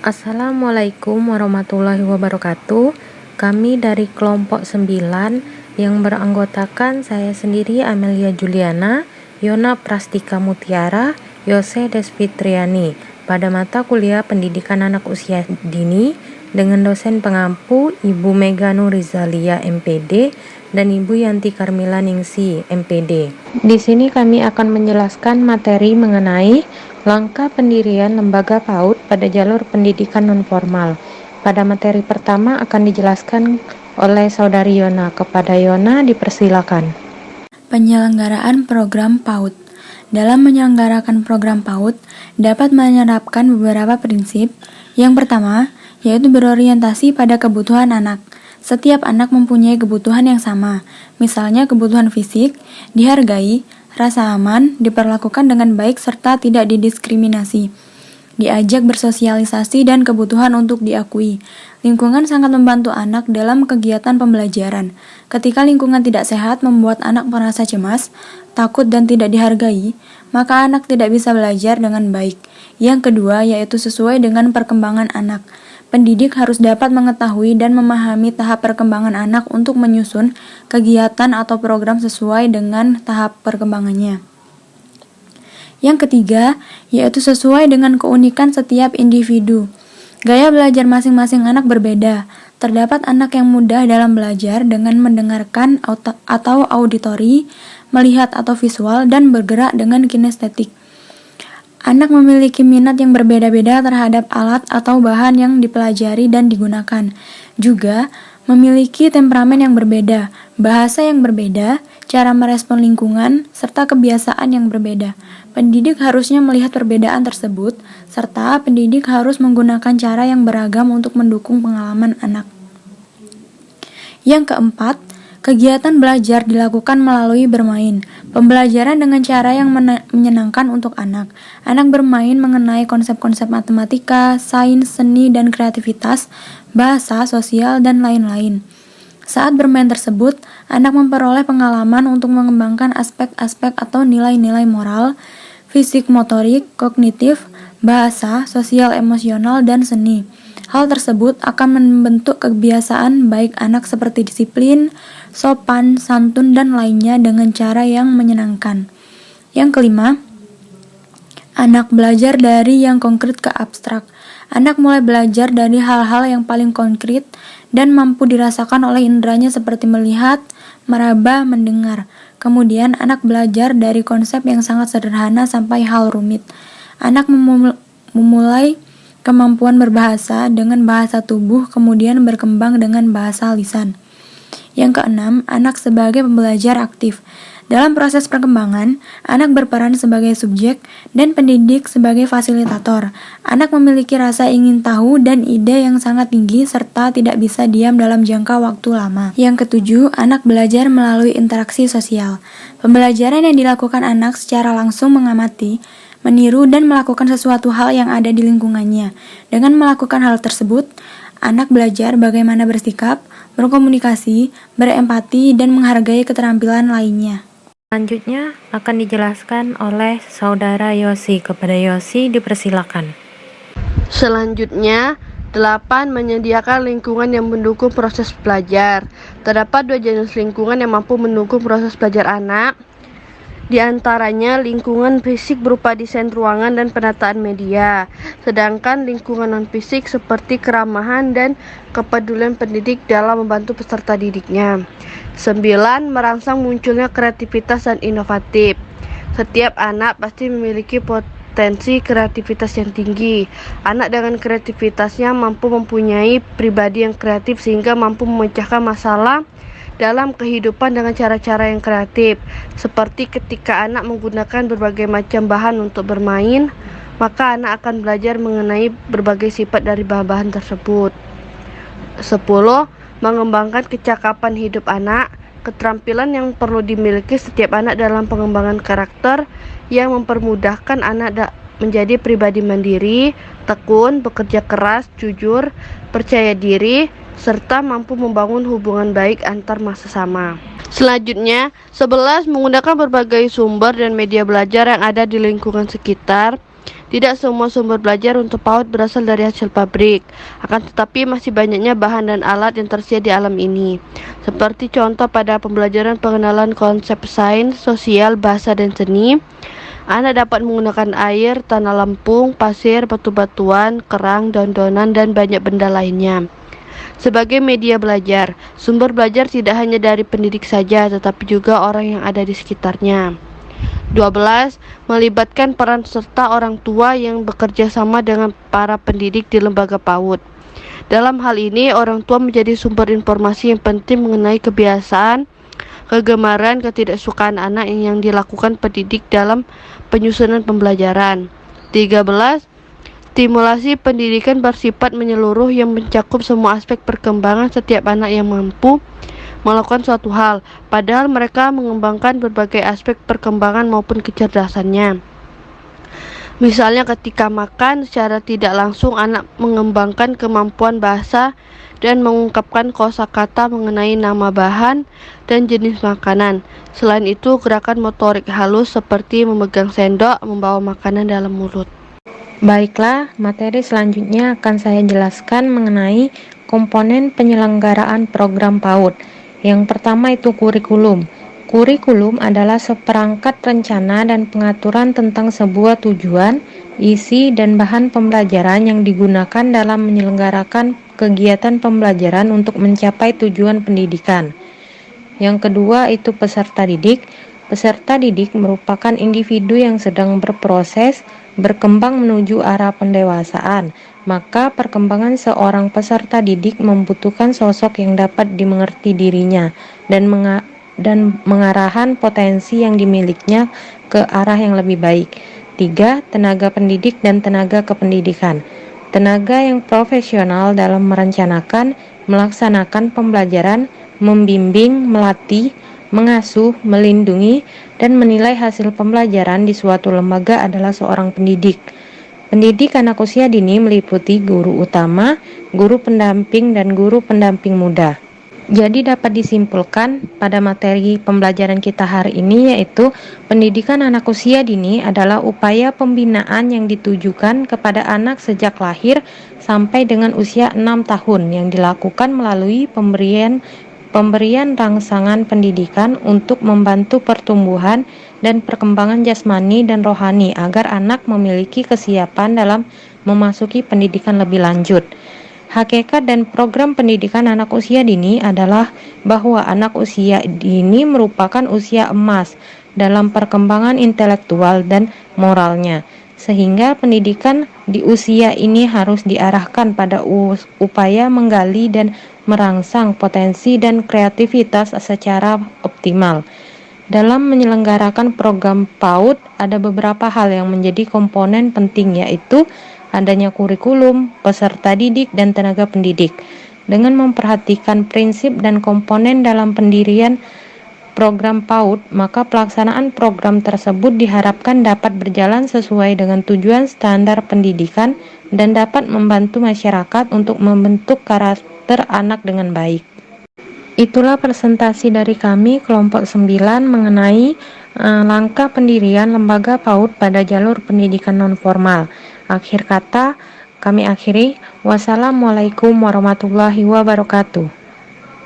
Assalamualaikum warahmatullahi wabarakatuh. Kami dari kelompok 9 yang beranggotakan saya sendiri Amelia Juliana, Yona Prastika Mutiara, Yose Desfitriani pada mata kuliah Pendidikan Anak Usia Dini dengan dosen pengampu Ibu Mega Nurizalia MPD dan Ibu Yanti Karmila Ningsi MPD. Di sini kami akan menjelaskan materi mengenai langkah pendirian lembaga PAUD pada jalur pendidikan nonformal. Pada materi pertama akan dijelaskan oleh Saudari Yona. Kepada Yona dipersilakan. Penyelenggaraan program PAUD. Dalam menyelenggarakan program PAUD dapat menerapkan beberapa prinsip. Yang pertama, yaitu berorientasi pada kebutuhan anak. Setiap anak mempunyai kebutuhan yang sama, misalnya kebutuhan fisik, dihargai, rasa aman, diperlakukan dengan baik serta tidak didiskriminasi, diajak bersosialisasi dan kebutuhan untuk diakui. Lingkungan sangat membantu anak dalam kegiatan pembelajaran. Ketika lingkungan tidak sehat membuat anak merasa cemas, takut dan tidak dihargai, maka anak tidak bisa belajar dengan baik. Yang kedua yaitu sesuai dengan perkembangan anak. Pendidik harus dapat mengetahui dan memahami tahap perkembangan anak untuk menyusun kegiatan atau program sesuai dengan tahap perkembangannya. Yang ketiga, yaitu sesuai dengan keunikan setiap individu. Gaya belajar masing-masing anak berbeda. Terdapat anak yang mudah dalam belajar dengan mendengarkan atau auditori, melihat atau visual, dan bergerak dengan kinestetik. Anak memiliki minat yang berbeda-beda terhadap alat atau bahan yang dipelajari dan digunakan. Juga memiliki temperamen yang berbeda, bahasa yang berbeda, cara merespon lingkungan, serta kebiasaan yang berbeda. Pendidik harusnya melihat perbedaan tersebut, serta pendidik harus menggunakan cara yang beragam untuk mendukung pengalaman anak. Yang keempat, kegiatan belajar dilakukan melalui bermain. Pembelajaran dengan cara yang menyenangkan untuk anak. Anak bermain mengenai konsep-konsep matematika, sains, seni, dan kreativitas, bahasa, sosial, dan lain-lain. Saat bermain tersebut, anak memperoleh pengalaman untuk mengembangkan aspek-aspek atau nilai-nilai moral, fisik motorik, kognitif, bahasa, sosial emosional, dan seni. Hal tersebut akan membentuk kebiasaan baik anak seperti disiplin, sopan, santun, dan lainnya dengan cara yang menyenangkan. Yang kelima, anak belajar dari yang konkret ke abstrak. Anak mulai belajar dari hal-hal yang paling konkret dan mampu dirasakan oleh inderanya seperti melihat, meraba, mendengar. Kemudian anak belajar dari konsep yang sangat sederhana sampai hal rumit. Anak memulai kemampuan berbahasa dengan bahasa tubuh, kemudian berkembang dengan bahasa lisan. Yang keenam, anak sebagai pembelajar aktif. Dalam proses perkembangan, anak berperan sebagai subjek dan pendidik sebagai fasilitator. Anak memiliki rasa ingin tahu dan ide yang sangat tinggi serta tidak bisa diam dalam jangka waktu lama. Yang ketujuh, anak belajar melalui interaksi sosial. Pembelajaran yang dilakukan anak secara langsung mengamati, meniru, dan melakukan sesuatu hal yang ada di lingkungannya. Dengan melakukan hal tersebut, anak belajar bagaimana bersikap, berkomunikasi, berempati, dan menghargai keterampilan lainnya. Selanjutnya akan dijelaskan oleh Saudara Yosi. Kepada Yosi dipersilakan. Selanjutnya, 8. Menyediakan lingkungan yang mendukung proses belajar. Terdapat 2 jenis lingkungan yang mampu mendukung proses belajar anak. Di antaranya lingkungan fisik berupa desain ruangan dan penataan media, sedangkan lingkungan non-fisik seperti keramahan dan kepedulian pendidik dalam membantu peserta didiknya. 9. Merangsang munculnya kreativitas dan inovatif. Setiap anak pasti memiliki potensi kreativitas yang tinggi. Anak dengan kreativitasnya mampu mempunyai pribadi yang kreatif sehingga mampu memecahkan masalah dalam kehidupan dengan cara-cara yang kreatif, seperti ketika anak menggunakan berbagai macam bahan untuk bermain, maka anak akan belajar mengenai berbagai sifat dari bahan-bahan tersebut. 10. Mengembangkan kecakapan hidup anak. Keterampilan yang perlu dimiliki setiap anak dalam pengembangan karakter yang mempermudahkan anak menjadi pribadi mandiri, tekun, bekerja keras, jujur, percaya diri, serta mampu membangun hubungan baik antar sesama. Selanjutnya, 11. Menggunakan berbagai sumber dan media belajar yang ada di lingkungan sekitar. Tidak semua sumber belajar untuk PAUD berasal dari hasil pabrik, akan tetapi masih banyaknya bahan dan alat yang tersedia di alam ini. Seperti contoh pada pembelajaran pengenalan konsep sains, sosial, bahasa, dan seni, anak dapat menggunakan air, tanah lempung, pasir, batu-batuan, kerang, daun-daunan, dan banyak benda lainnya. Sebagai media belajar, sumber belajar tidak hanya dari pendidik saja, tetapi juga orang yang ada di sekitarnya. 12. Melibatkan peran serta orang tua yang bekerja sama dengan para pendidik di lembaga PAUD. Dalam hal ini, orang tua menjadi sumber informasi yang penting mengenai kebiasaan, kegemaran, ketidaksukaan anak yang dilakukan pendidik dalam penyusunan pembelajaran. 13. Stimulasi pendidikan bersifat menyeluruh yang mencakup semua aspek perkembangan setiap anak yang mampu melakukan suatu hal, padahal mereka mengembangkan berbagai aspek perkembangan maupun kecerdasannya. Misalnya ketika makan, secara tidak langsung anak mengembangkan kemampuan bahasa dan mengungkapkan kosakata mengenai nama bahan dan jenis makanan. Selain itu, gerakan motorik halus seperti memegang sendok, membawa makanan dalam mulut. Baiklah, materi selanjutnya akan saya jelaskan mengenai komponen penyelenggaraan program PAUD. Yang pertama itu kurikulum. Kurikulum adalah seperangkat rencana dan pengaturan tentang sebuah tujuan, isi, dan bahan pembelajaran yang digunakan dalam menyelenggarakan kegiatan pembelajaran untuk mencapai tujuan pendidikan. Yang kedua itu peserta didik. Peserta didik merupakan individu yang sedang berproses berkembang menuju arah pendewasaan. Maka perkembangan seorang peserta didik membutuhkan sosok yang dapat dimengerti dirinya dan mengarahan potensi yang dimilikinya ke arah yang lebih baik. 3. Tenaga pendidik dan tenaga kependidikan. Tenaga yang profesional dalam merencanakan, melaksanakan pembelajaran, membimbing, melatih, mengasuh, melindungi, dan menilai hasil pembelajaran di suatu lembaga adalah seorang pendidik. Pendidik anak usia dini meliputi guru utama, guru pendamping, dan guru pendamping muda. Jadi dapat disimpulkan pada materi pembelajaran kita hari ini yaitu pendidikan anak usia dini adalah upaya pembinaan yang ditujukan kepada anak sejak lahir sampai dengan usia 6 tahun yang dilakukan melalui pemberian rangsangan pendidikan untuk membantu pertumbuhan dan perkembangan jasmani dan rohani agar anak memiliki kesiapan dalam memasuki pendidikan lebih lanjut. Hakikat dan program pendidikan anak usia dini adalah bahwa anak usia dini merupakan usia emas dalam perkembangan intelektual dan moralnya, sehingga pendidikan di usia ini harus diarahkan pada upaya menggali dan merangsang potensi dan kreativitas secara optimal. Dalam menyelenggarakan program PAUD, ada beberapa hal yang menjadi komponen penting yaitu adanya kurikulum, peserta didik, dan tenaga pendidik. Dengan memperhatikan prinsip dan komponen dalam pendirian program PAUD, maka pelaksanaan program tersebut diharapkan dapat berjalan sesuai dengan tujuan standar pendidikan dan dapat membantu masyarakat untuk membentuk karakter anak dengan baik. Itulah presentasi dari kami kelompok 9 mengenai langkah pendirian lembaga PAUD pada jalur pendidikan nonformal. Akhir kata, kami akhiri. Wassalamualaikum warahmatullahi wabarakatuh.